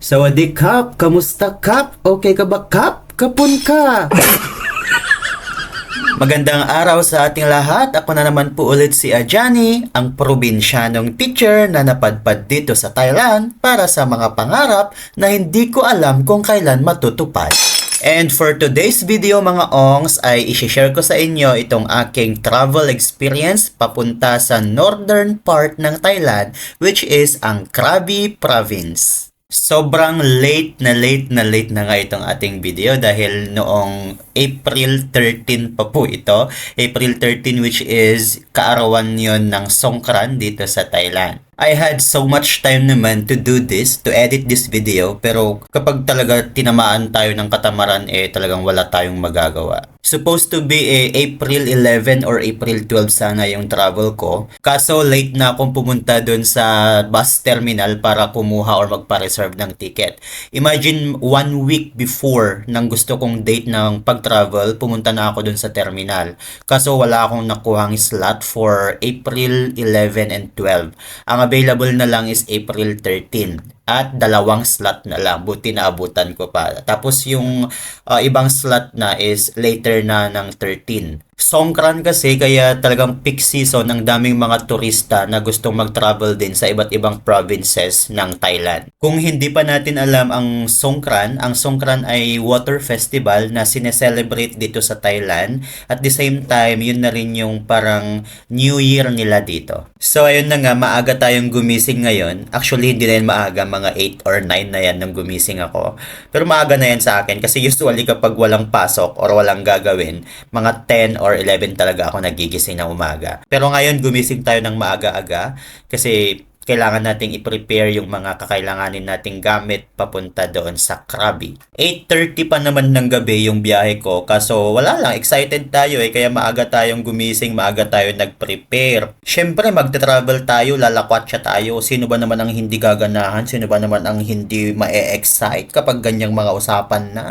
Sawadee Kap, kamusta Kap? Okay ka ba Kap? Kapun ka! Magandang araw sa ating lahat. Ako na naman po ulit si Ajani, ang probinsyanong teacher na napadpad dito sa Thailand para sa mga pangarap na hindi ko alam kung kailan matutupad. And for today's video mga ongs ay isi-share ko sa inyo itong aking travel experience papunta sa northern part ng Thailand, which is ang Krabi Province. Sobrang late na nga itong ating video dahil noong April 13 pa po ito. April 13, which is kaarawan yon ng Songkran dito sa Thailand. I had so much time naman to do this, to edit this video, pero kapag talaga tinamaan tayo ng katamaran, talagang wala tayong magagawa. Supposed to be April 11 or April 12 sana yung travel ko. Kaso late na akong pumunta doon sa bus terminal para kumuha or magpa-reserve ng ticket. Imagine 1 week before ng gusto kong date ng pag-travel, pumunta na ako doon sa terminal. Kaso wala akong nakuhang slot for April 11 and 12. Ang available na lang is April 13. At 2 slot na lang. Buti naabutan ko pa. Tapos yung ibang slot na is later na ng 13. Songkran kasi kaya talagang peak season ang daming mga turista na gustong mag-travel din sa iba't ibang provinces ng Thailand. Kung hindi pa natin alam ang Songkran ay water festival na sineselebrate dito sa Thailand. At the same time, yun na rin yung parang New Year nila dito. So ayun na nga, maaga tayong gumising ngayon. Actually, hindi na yan maaga, mga 8 or 9 na yan nang gumising ako. Pero maaga na yan sa akin kasi usually kapag walang pasok or walang gagawin, mga 10 or 11 talaga ako nagigising ng umaga. Pero ngayon gumising tayo ng maaga-aga kasi kailangan nating i-prepare yung mga kakailanganin nating gamit papunta doon sa Krabi. 8:30 pa naman ng gabi yung biyahe ko, kaso wala lang, excited tayo kaya maaga tayong gumising, maaga tayo nag-prepare. Syempre magta-travel tayo, lalakwatsa tayo. Sino ba naman ang hindi gaganahan? Sino ba naman ang hindi ma-excite kapag ganyang mga usapan na?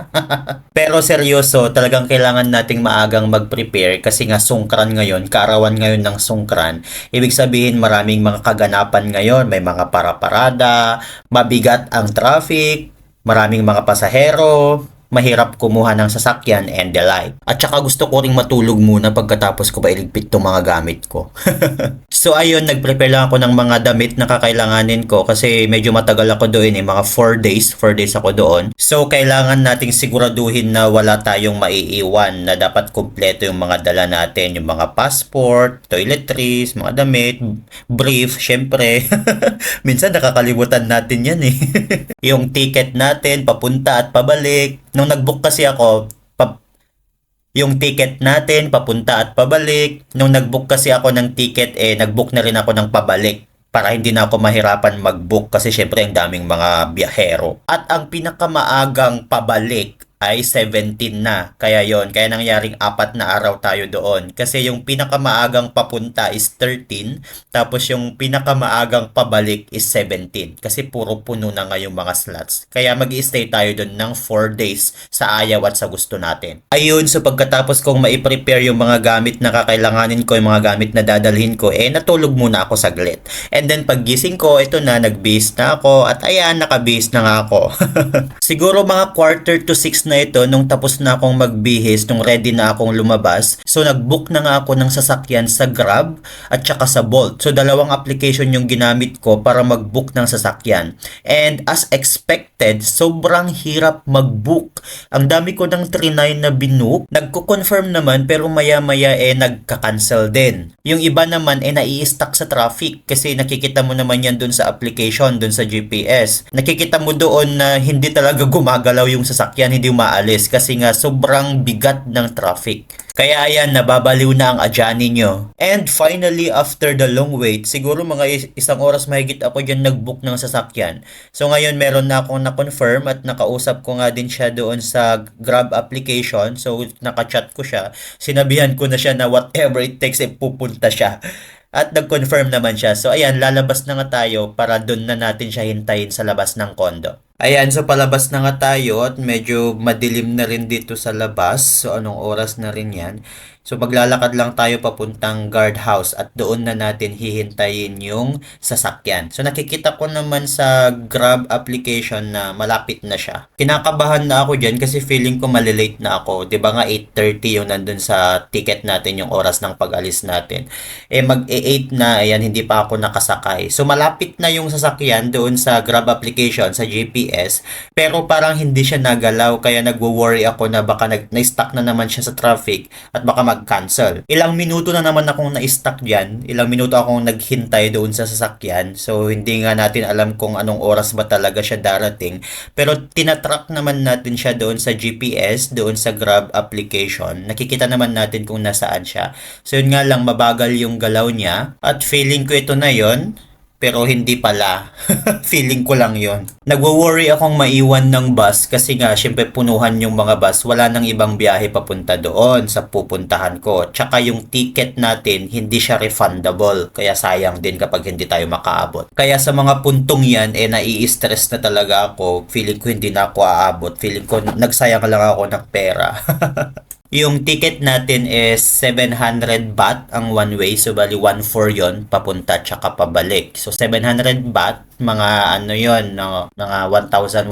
Pero seryoso, talagang kailangan nating maagang mag-prepare kasi nga Songkran ngayon, kaarawan ngayon ng Songkran. Ibig sabihin maraming mga kaganapan ngayon. May mga para-parada, mabigat ang traffic, maraming mga pasahero, mahirap kumuha ng sasakyan and the like. At saka gusto ko ring matulog muna pagkatapos ko ba iligpit itong mga gamit ko. So ayun, nag-prepare lang ako ng mga damit na kakailanganin ko kasi medyo matagal ako doon mga 4 days ako doon. So kailangan nating siguraduhin na wala tayong maiiwan, na dapat kumpleto yung mga dala natin, yung mga passport, toiletries, mga damit, brief, syempre. Minsan nakakalimutan natin yan Yung ticket natin, papunta at pabalik. Nung nag-book kasi ako, yung ticket natin, papunta at pabalik. Nung nag-book kasi ako ng ticket, nag-book na rin ako ng pabalik para hindi na ako mahirapan mag-book kasi syempre ang daming mga biyahero. At ang pinakamaagang pabalik ay 17 na. Kaya nangyaring 4 na araw tayo doon. Kasi yung pinakamaagang papunta is 13, tapos yung pinakamaagang pabalik is 17. Kasi puro puno na nga yung mga slots. Kaya mag-i-stay tayo doon ng 4 days sa ayaw at sa gusto natin. Ayun, so pagkatapos kong mai-prepare yung mga gamit na kakailanganin ko, yung mga gamit na dadalhin ko, natulog muna ako saglit. And then paggising ko, ito na, nag-base na ako at ayan, naka-base na nga ako. Siguro mga 5:45 na ito nung tapos na akong magbihis, nung ready na akong lumabas. So nag-book na nga ako ng sasakyan sa Grab at saka sa Bolt. So 2 application yung ginamit ko para mag-book ng sasakyan. And as expected, sobrang hirap mag-book. Ang dami ko ng trinay na binook. Nagko-confirm naman pero maya-maya nagka-cancel din. Yung iba naman nai-stuck sa traffic kasi nakikita mo naman yan dun sa application, dun sa GPS. Nakikita mo doon na hindi talaga gumagalaw yung sasakyan, hindi umaalis kasi nga sobrang bigat ng traffic. Kaya ayan, nababaliw na ang Ajani nyo. And finally, after the long wait, siguro mga 1 oras mahigit ako dyan nag-book ng sasakyan. So ngayon meron na akong na-confirm at nakausap ko nga din siya doon sa Grab application. So nakachat ko siya. Sinabihan ko na siya na whatever it takes, pupunta siya. At nag-confirm naman siya. So ayan, lalabas na nga tayo para doon na natin siya hintayin sa labas ng kondo. Ayan, so palabas na nga tayo at medyo madilim na rin dito sa labas. So anong oras na rin yan? So maglalakad lang tayo papuntang guardhouse at doon na natin hihintayin yung sasakyan. So nakikita ko naman sa Grab application na malapit na siya. Kinakabahan na ako dyan kasi feeling ko malilate na ako. 'Di ba nga 8:30 yung nandun sa ticket natin yung oras ng pag-alis natin. Mag-8 na, ayan, hindi pa ako nakasakay. So malapit na yung sasakyan doon sa Grab application, sa GPS. Pero parang hindi siya nagalaw kaya nagwo-worry ako na baka na-stuck na naman siya sa traffic at baka mag-cancel. Ilang minuto na naman akong na-stuck dyan. Ilang minuto akong naghintay doon sa sasakyan. So, hindi nga natin alam kung anong oras ba talaga siya darating. Pero, tinatrack naman natin siya doon sa GPS, doon sa Grab application. Nakikita naman natin kung nasaan siya. So, yun nga lang, mabagal yung galaw niya. At feeling ko ito na yon. Pero hindi pala. Feeling ko lang yon. Nagwo-worry akong maiwan ng bus kasi nga syempre punuhan yung mga bus. Wala nang ibang biyahe papunta doon sa pupuntahan ko. Tsaka yung ticket natin hindi siya refundable. Kaya sayang din kapag hindi tayo makaabot. Kaya sa mga puntong yan nai-stress na talaga ako. Feeling ko hindi na ako aabot. Feeling ko nagsayang lang ako ng pera. Yung ticket natin is 700 baht ang one way. So, bali 1.4 yon papunta tsaka pabalik. So, 700 baht, mga ano yon, no, mga 1,100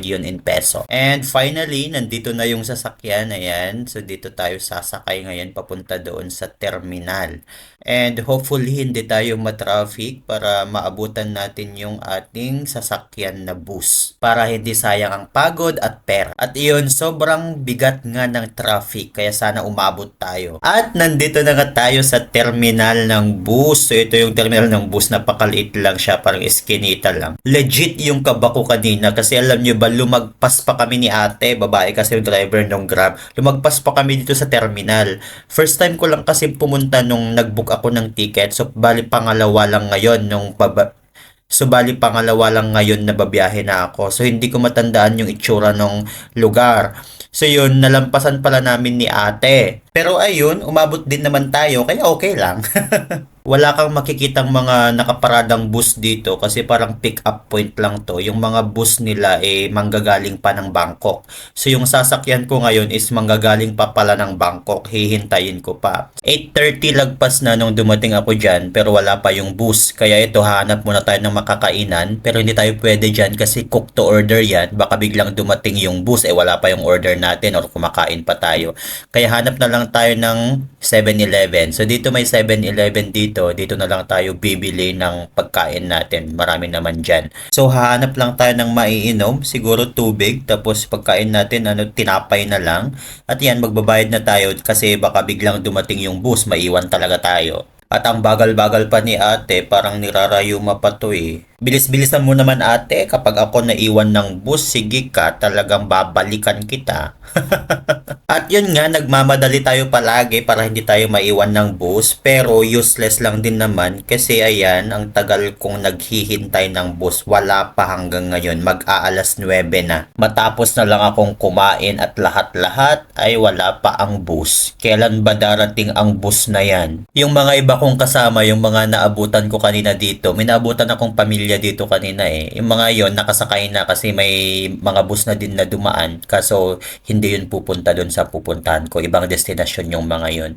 yun in peso. And finally, nandito na yung sasakyan. Ayan. So, dito tayo sasakay ngayon papunta doon sa terminal. And hopefully, hindi tayo matraffic para maabutan natin yung ating sasakyan na bus. Para hindi sayang ang pagod at pera. At iyon, sobrang bigat nga ng traffic. Kaya sana umabot tayo. At nandito na nga tayo sa terminal ng bus. So ito yung terminal ng bus. Napakaliit lang siya. Parang eskinita lang. Legit yung kaba ko kanina. Kasi alam nyo ba, lumagpas pa kami ni ate. Babae kasi yung driver ng Grab. Lumagpas pa kami dito sa terminal. First time ko lang kasi pumunta nung nagbook ako ng ticket. So bali pangalawa lang ngayon na babiyahe na ako. So hindi ko matandaan yung itsura ng lugar. So yun, nalampasan pala namin ni ate. Pero ayun, umabot din naman tayo, kaya okay lang. Wala kang makikitang mga nakaparadang bus dito kasi parang pick up point lang to. Yung mga bus nila manggagaling pa ng Bangkok. So yung sasakyan ko ngayon is manggagaling pa pala ng Bangkok. Hihintayin ko pa. 8:30 lagpas na nung dumating ako dyan pero wala pa yung bus. Kaya ito, hanap muna tayo ng makakainan. Pero hindi tayo pwede dyan kasi cook to order yan. Baka biglang dumating yung bus wala pa yung order natin or kumakain pa tayo. Kaya hanap na lang tayo ng 7-Eleven. So dito may 7-Eleven dito na lang tayo bibili ng pagkain natin. Marami naman dyan. So, hahanap lang tayo ng maiinom. Siguro tubig. Tapos, pagkain natin, tinapay na lang. At yan, magbabayad na tayo kasi baka biglang dumating yung bus. Maiwan talaga tayo. At ang bagal-bagal pa ni ate, parang nirarayuma pa to eh. Bilis-bilisan mo naman ate, kapag ako naiwan ng bus, sige ka, talagang babalikan kita. At yun nga, nagmamadali tayo palagi para hindi tayo maiwan ng bus. Pero useless lang din naman kasi ayan, ang tagal kong naghihintay ng bus. Wala pa hanggang ngayon, mag-aalas 9 na. Matapos na lang akong kumain at lahat-lahat ay wala pa ang bus. Kailan ba darating ang bus na yan? Yung mga iba kong kasama, yung mga naabutan ko kanina dito, may naabutan akong pamilya dito kanina eh. Yung mga yon nakasakay na kasi may mga bus na din na dumaan. Kaso hindi yun pupunta dun sa pupuntahan ko. Ibang destinasyon yung mga yun.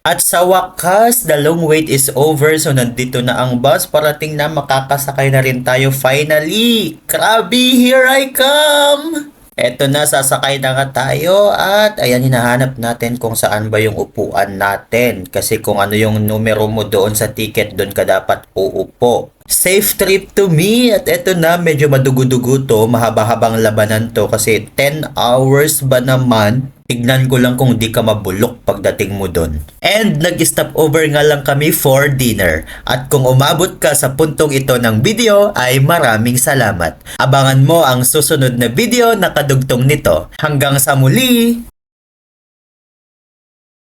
At sa wakas, the long wait is over. So, nandito na ang bus. Parating na, makakasakay na rin tayo finally. Krabi, here I come! Eto na, sasakay na nga tayo at ayan, hinahanap natin kung saan ba yung upuan natin. Kasi kung ano yung numero mo doon sa ticket, doon ka dapat uupo. Safe trip to me! At eto na, medyo madugo-dugo to. Mahaba-habang labanan to kasi 10 hours ba naman? Tignan ko lang kung di ka mabulok pagdating mo doon. And nag-stop over nga lang kami for dinner. At kung umabot ka sa puntong ito ng video ay maraming salamat. Abangan mo ang susunod na video na kadugtong nito. Hanggang sa muli!